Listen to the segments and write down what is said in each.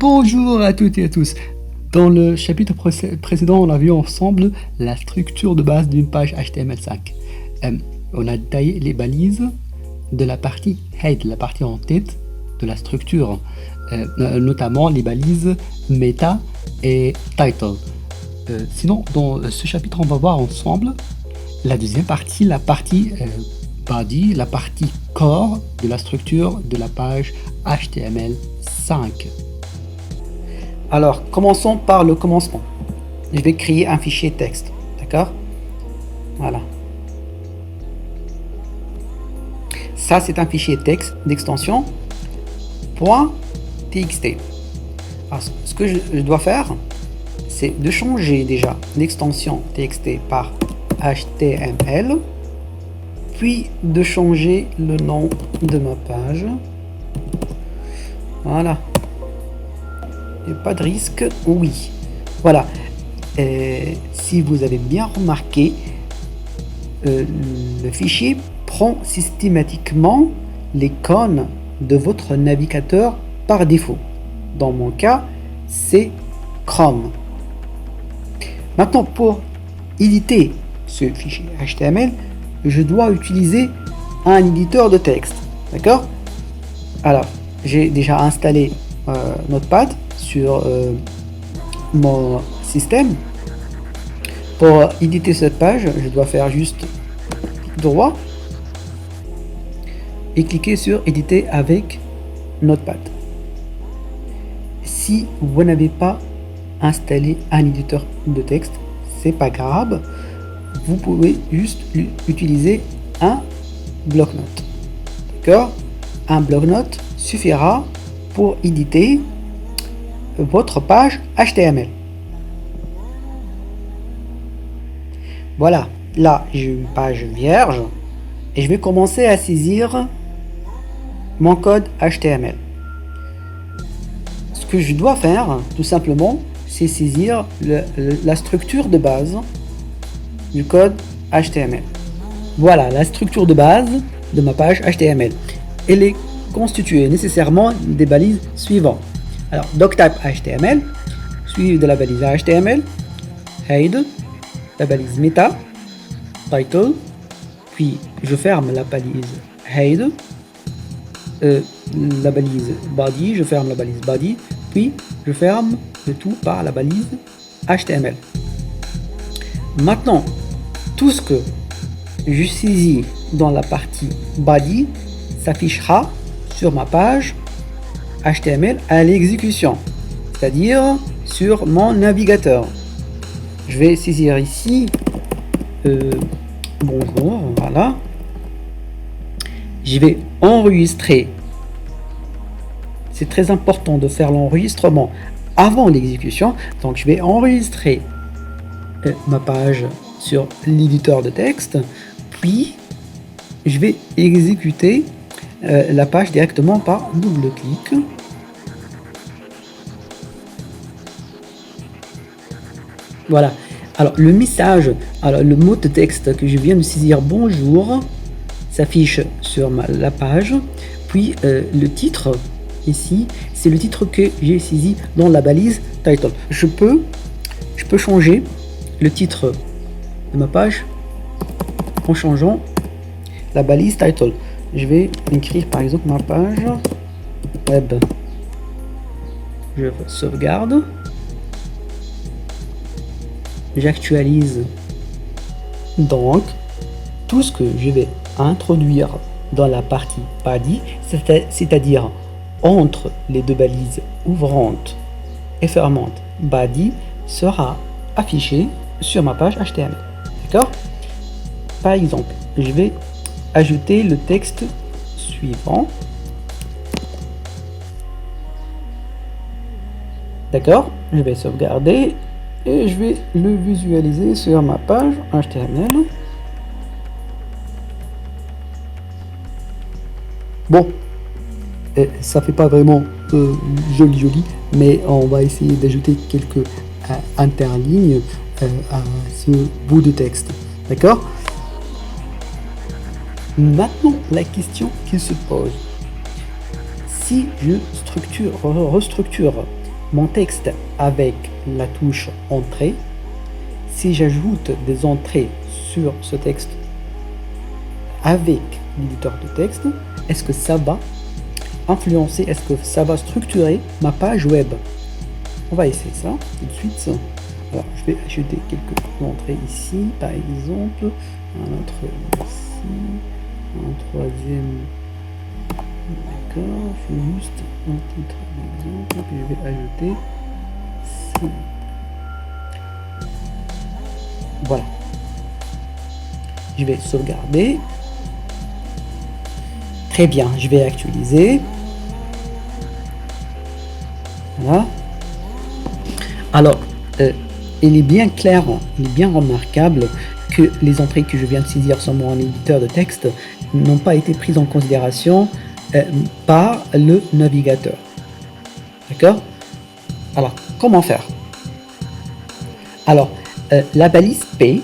Bonjour à toutes et à tous. Dans le chapitre précédent, on a vu ensemble la structure de base d'une page HTML5. On a détaillé les balises de la partie head, la partie en tête de la structure, notamment les balises meta et title. Sinon, dans ce chapitre, on va voir ensemble la deuxième partie, la partie body, la partie core de la structure de la page HTML5. Alors, commençons par le commencement. Je vais créer un fichier texte, d'accord? Voilà. Ça, c'est un fichier texte d'extension .txt. Alors, ce que je dois faire, c'est de changer déjà l'extension txt par HTML, puis de changer le nom de ma page. Voilà. Pas de risque, oui. Voilà. Si vous avez bien remarqué, le fichier prend systématiquement l'icône de votre navigateur par défaut. Dans mon cas, c'est Chrome. Maintenant, pour éditer ce fichier HTML, je dois utiliser un éditeur de texte. D'accord? Alors, j'ai déjà installé Notepad sur mon système. Pour éditer cette page, je dois faire juste clic droit et cliquer sur éditer avec Notepad. Si vous n'avez pas installé un éditeur de texte, c'est pas grave, vous pouvez juste utiliser un bloc-notes. D'accord? Un bloc-notes suffira pour éditer votre page HTML. Voilà, là j'ai une page vierge et je vais commencer à saisir mon code HTML. Ce que je dois faire, tout simplement, c'est saisir la structure de base du code HTML. Voilà, la structure de base de ma page HTML. Elle est constituée nécessairement des balises suivantes. Alors, doctype HTML, suivi de la balise HTML, head, la balise meta, title, puis je ferme la balise head, la balise body, je ferme la balise body, puis je ferme le tout par la balise HTML. Maintenant, tout ce que je saisis dans la partie body s'affichera sur ma page HTML à l'exécution, c'est-à-dire sur mon navigateur. Je vais saisir ici bonjour, voilà. Je vais enregistrer. C'est très important de faire l'enregistrement avant l'exécution, donc je vais enregistrer ma page sur l'éditeur de texte, puis je vais exécuter la page directement par double clic. Voilà. Alors le message, alors le mot de texte que je viens de saisir bonjour s'affiche sur la page, puis le titre ici, c'est le titre que j'ai saisi dans la balise title. Je peux changer le titre de ma page en changeant la balise title. Je vais écrire par exemple ma page web. Je sauvegarde. J'actualise. Donc, tout ce que je vais introduire dans la partie body, c'est-à-dire entre les deux balises ouvrantes et fermantes body, sera affiché sur ma page HTML. D'accord? Par exemple, je vais ajouter le texte suivant. D'accord? Je vais sauvegarder et je vais le visualiser sur ma page HTML. Bon, ça fait pas vraiment joli, mais on va essayer d'ajouter quelques interlignes à ce bout de texte. D'accord? Maintenant, la question qui se pose, si je restructure mon texte avec la touche entrée, si j'ajoute des entrées sur ce texte avec l'éditeur de texte, est-ce que ça va influencer, est-ce que ça va structurer ma page web? On va essayer ça tout de suite. Alors, je vais ajouter quelques entrées ici, par exemple, un autre ici, un troisième. D'accord, je fais juste un titre d'exemple que je vais ajouter. Voilà. Je vais sauvegarder. Très bien, je vais actualiser. Voilà. Alors, il est bien clair, il est bien remarquable que les entrées que je viens de saisir sur mon éditeur de texte n'ont pas été prises en considération par le navigateur. D'accord? Alors, comment faire? Alors, la balise P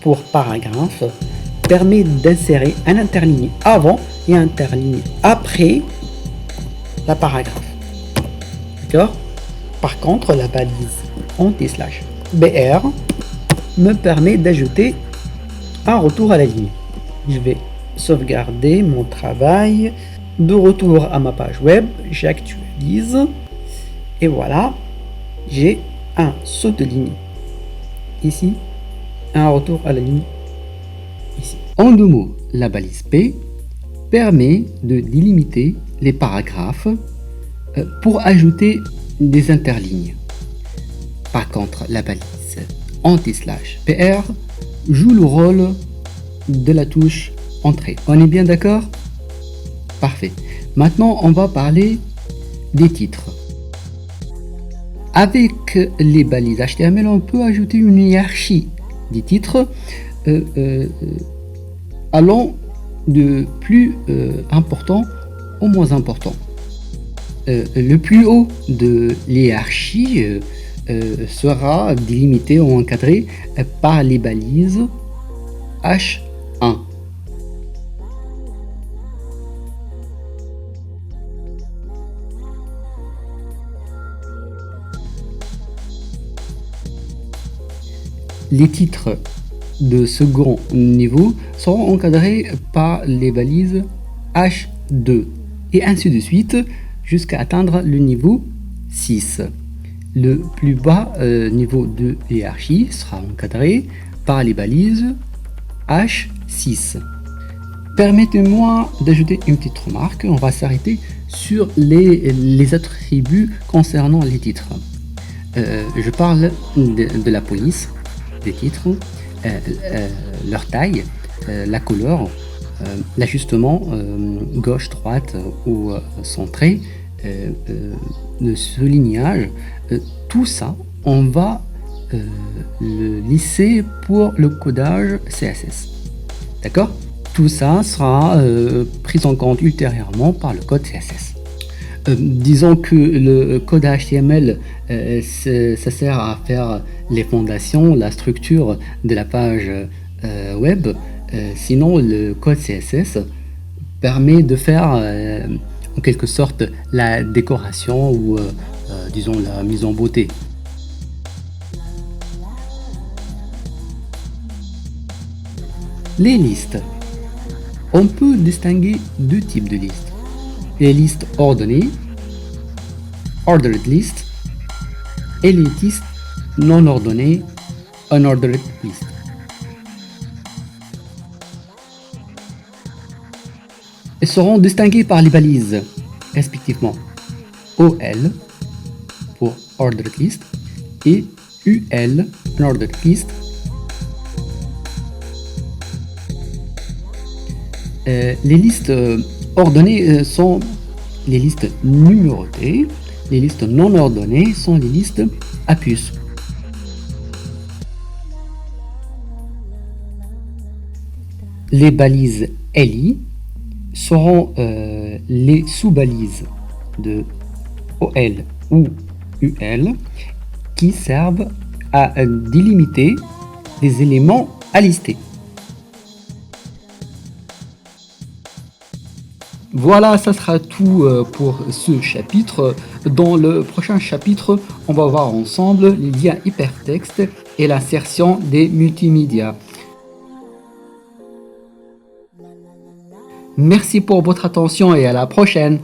pour paragraphe permet d'insérer un interligne avant et un interligne après la paragraphe. D'accord? Par contre, la balise anti/br me permet d'ajouter un retour à la ligne. Je vais sauvegarder mon travail. De retour à ma page web, j'actualise et voilà, j'ai un saut de ligne ici, un retour à la ligne ici. En deux mots, la balise P permet de délimiter les paragraphes pour ajouter des interlignes. Par contre, la balise anti/PR joue le rôle de la touche entrée. On est bien d'accord? Parfait. Maintenant, on va parler des titres. Avec les balises HTML, on peut ajouter une hiérarchie des titres allant de plus important au moins important. Le plus haut de l'hiérarchie sera délimité ou encadré par les balises H1. Les titres de second niveau seront encadrés par les balises H2 et ainsi de suite jusqu'à atteindre le niveau 6. Le plus bas niveau de hiérarchie sera encadré par les balises H6. Permettez-moi d'ajouter une petite remarque. On va s'arrêter sur les attributs concernant les titres. Je parle de la police des titres, leur taille, la couleur, l'ajustement gauche, droite ou centré, le soulignage, tout ça, on va le laisser pour le codage CSS. D'accord? Tout ça sera pris en compte ultérieurement par le code CSS. Disons que le code HTML, ça sert à faire les fondations, la structure de la page web. Sinon, le code CSS permet de faire en quelque sorte la décoration ou disons la mise en beauté. Les listes. On peut distinguer deux types de listes. Les listes ordonnées, ordered list, et les listes non ordonnées, unordered list. Elles seront distinguées par les balises, respectivement OL pour ordered list et UL, unordered list. Les listes ordonnées sont les listes numérotées, les listes non ordonnées sont les listes à puce. Les balises LI seront les sous-balises de OL ou UL qui servent à délimiter les éléments à lister. Voilà, ça sera tout pour ce chapitre. Dans le prochain chapitre, on va voir ensemble les liens hypertextes et l'insertion des multimédias. Merci pour votre attention et à la prochaine.